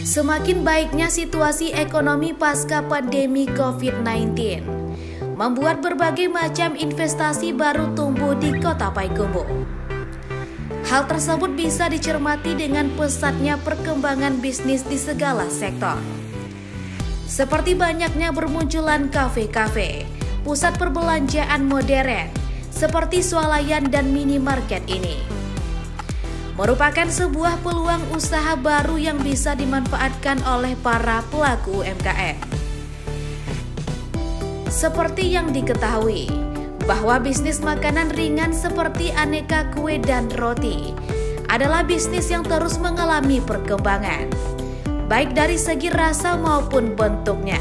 Semakin baiknya situasi ekonomi pasca pandemi COVID-19 membuat berbagai macam investasi baru tumbuh di Kota Payakumbuh. Hal tersebut bisa dicermati dengan pesatnya perkembangan bisnis di segala sektor. Seperti banyaknya bermunculan kafe-kafe, pusat perbelanjaan modern, seperti swalayan dan minimarket ini. Merupakan sebuah peluang usaha baru yang bisa dimanfaatkan oleh para pelaku UMKM. Seperti yang diketahui, bahwa bisnis makanan ringan seperti aneka kue dan roti adalah bisnis yang terus mengalami perkembangan, baik dari segi rasa maupun bentuknya.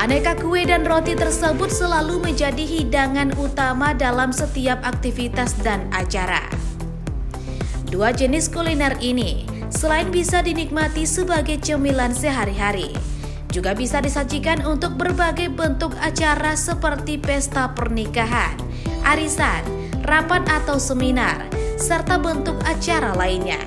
Aneka kue dan roti tersebut selalu menjadi hidangan utama dalam setiap aktivitas dan acara. Dua jenis kuliner ini selain bisa dinikmati sebagai cemilan sehari-hari, juga bisa disajikan untuk berbagai bentuk acara seperti pesta pernikahan, arisan, rapat atau seminar, serta bentuk acara lainnya.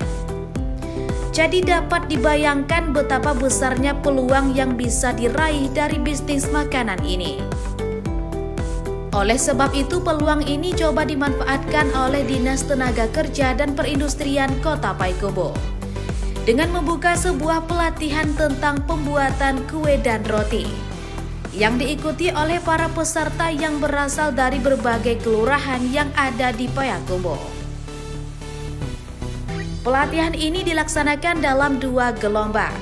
Jadi dapat dibayangkan betapa besarnya peluang yang bisa diraih dari bisnis makanan ini. Oleh sebab itu, peluang ini coba dimanfaatkan oleh Dinas Tenaga Kerja dan Perindustrian Kota Payakumbuh dengan membuka sebuah pelatihan tentang pembuatan kue dan roti yang diikuti oleh para peserta yang berasal dari berbagai kelurahan yang ada di Payakumbuh. Pelatihan ini dilaksanakan dalam 2 gelombang,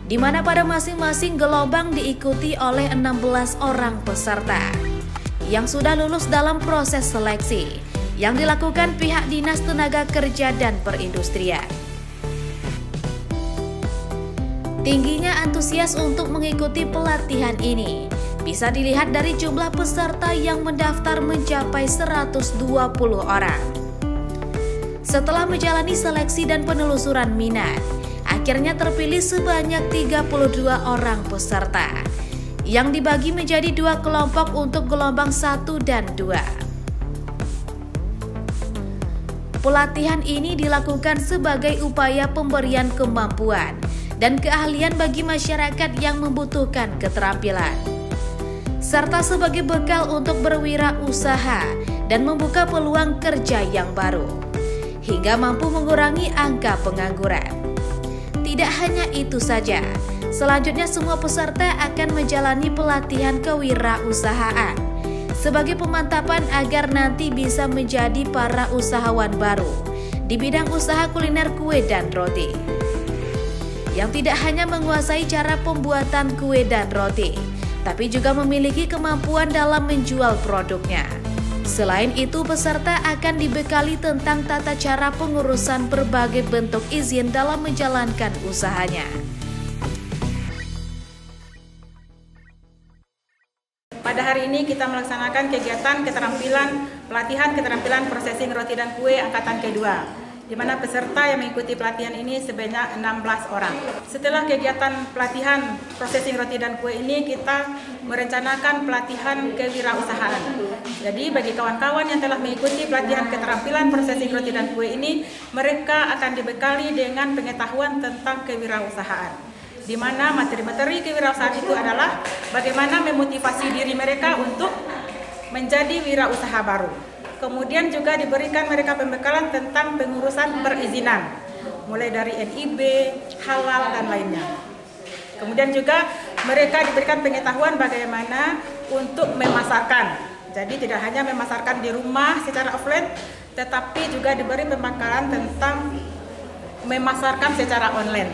di mana pada masing-masing gelombang diikuti oleh 16 orang peserta yang sudah lulus dalam proses seleksi yang dilakukan pihak Dinas Tenaga Kerja dan Perindustrian. Tingginya antusias untuk mengikuti pelatihan ini bisa dilihat dari jumlah peserta yang mendaftar mencapai 120 orang. Setelah menjalani seleksi dan penelusuran minat, akhirnya terpilih sebanyak 32 orang peserta yang dibagi menjadi 2 kelompok untuk gelombang 1 dan 2. Pelatihan ini dilakukan sebagai upaya pemberian kemampuan dan keahlian bagi masyarakat yang membutuhkan keterampilan, serta sebagai bekal untuk berwirausaha dan membuka peluang kerja yang baru, hingga mampu mengurangi angka pengangguran. Tidak hanya itu saja, selanjutnya semua peserta akan menjalani pelatihan kewirausahaan sebagai pemantapan agar nanti bisa menjadi para usahawan baru di bidang usaha kuliner kue dan roti, yang tidak hanya menguasai cara pembuatan kue dan roti, tapi juga memiliki kemampuan dalam menjual produknya. Selain itu, peserta akan dibekali tentang tata cara pengurusan berbagai bentuk izin dalam menjalankan usahanya. Pada hari ini kita melaksanakan kegiatan pelatihan keterampilan prosesing roti dan kue angkatan kedua, di mana peserta yang mengikuti pelatihan ini sebanyak 16 orang. Setelah kegiatan pelatihan prosesing roti dan kue ini, kita merencanakan pelatihan kewirausahaan. Jadi bagi kawan-kawan yang telah mengikuti pelatihan keterampilan prosesing roti dan kue ini, mereka akan dibekali dengan pengetahuan tentang kewirausahaan, di mana materi-materi kewirausahaan itu adalah bagaimana memotivasi diri mereka untuk menjadi wirausaha baru. Kemudian juga diberikan mereka pembekalan tentang pengurusan perizinan, mulai dari NIB, halal, dan lainnya. Kemudian juga mereka diberikan pengetahuan bagaimana untuk memasarkan. Jadi tidak hanya memasarkan di rumah secara offline, tetapi juga diberi pembekalan tentang memasarkan secara online.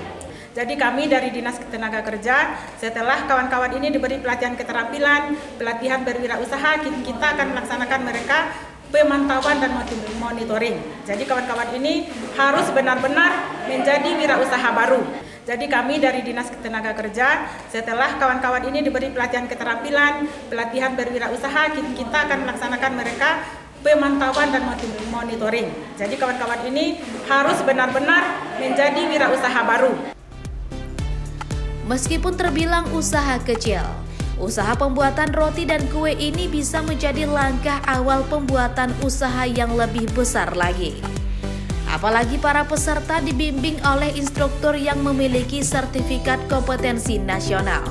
Jadi kami dari Dinas Tenaga Kerja, setelah kawan-kawan ini diberi pelatihan keterampilan, pelatihan berwirausaha, kita akan melaksanakan mereka pemantauan dan monitoring. Jadi kawan-kawan ini harus benar-benar menjadi wirausaha baru. Jadi kami dari Dinas Tenaga Kerja, setelah kawan-kawan ini diberi pelatihan keterampilan, pelatihan berwirausaha, kita akan melaksanakan mereka pemantauan dan monitoring. Jadi kawan-kawan ini harus benar-benar menjadi wirausaha baru. Meskipun terbilang usaha kecil, usaha pembuatan roti dan kue ini bisa menjadi langkah awal pembuatan usaha yang lebih besar lagi. Apalagi para peserta dibimbing oleh instruktur yang memiliki sertifikat kompetensi nasional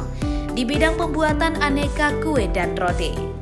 di bidang pembuatan aneka kue dan roti.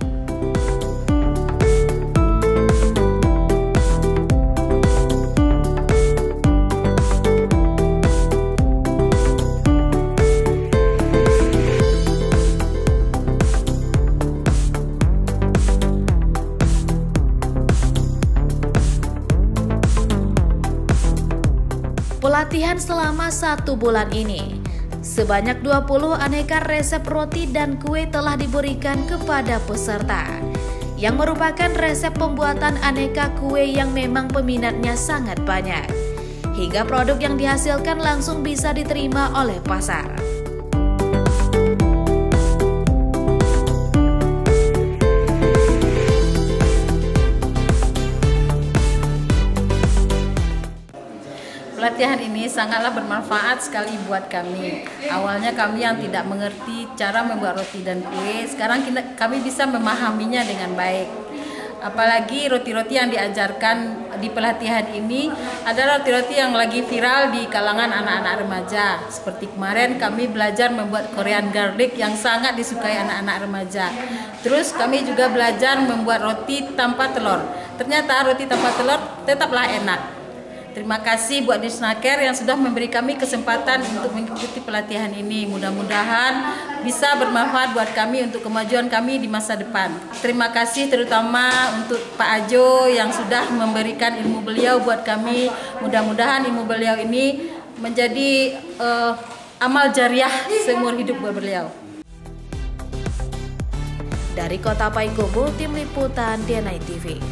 Pelatihan selama 1 bulan ini, sebanyak 20 aneka resep roti dan kue telah diberikan kepada peserta, yang merupakan resep pembuatan aneka kue yang memang peminatnya sangat banyak, hingga produk yang dihasilkan langsung bisa diterima oleh pasar. Pelatihan ini sangatlah bermanfaat sekali buat kami. Awalnya kami yang tidak mengerti cara membuat roti dan kue, sekarang kami bisa memahaminya dengan baik. Apalagi roti-roti yang diajarkan di pelatihan ini adalah roti-roti yang lagi viral di kalangan anak-anak remaja. Seperti kemarin kami belajar membuat Korean garlic yang sangat disukai anak-anak remaja. Terus kami juga belajar membuat roti tanpa telur. Ternyata roti tanpa telur tetaplah enak. Terima kasih buat Disnaker yang sudah memberi kami kesempatan untuk mengikuti pelatihan ini. Mudah-mudahan bisa bermanfaat buat kami untuk kemajuan kami di masa depan. Terima kasih terutama untuk Pak Ajo yang sudah memberikan ilmu beliau buat kami. Mudah-mudahan ilmu beliau ini menjadi amal jariah seumur hidup buat beliau. Dari Kota Payakumbuh, Tim Liputan DNI TV.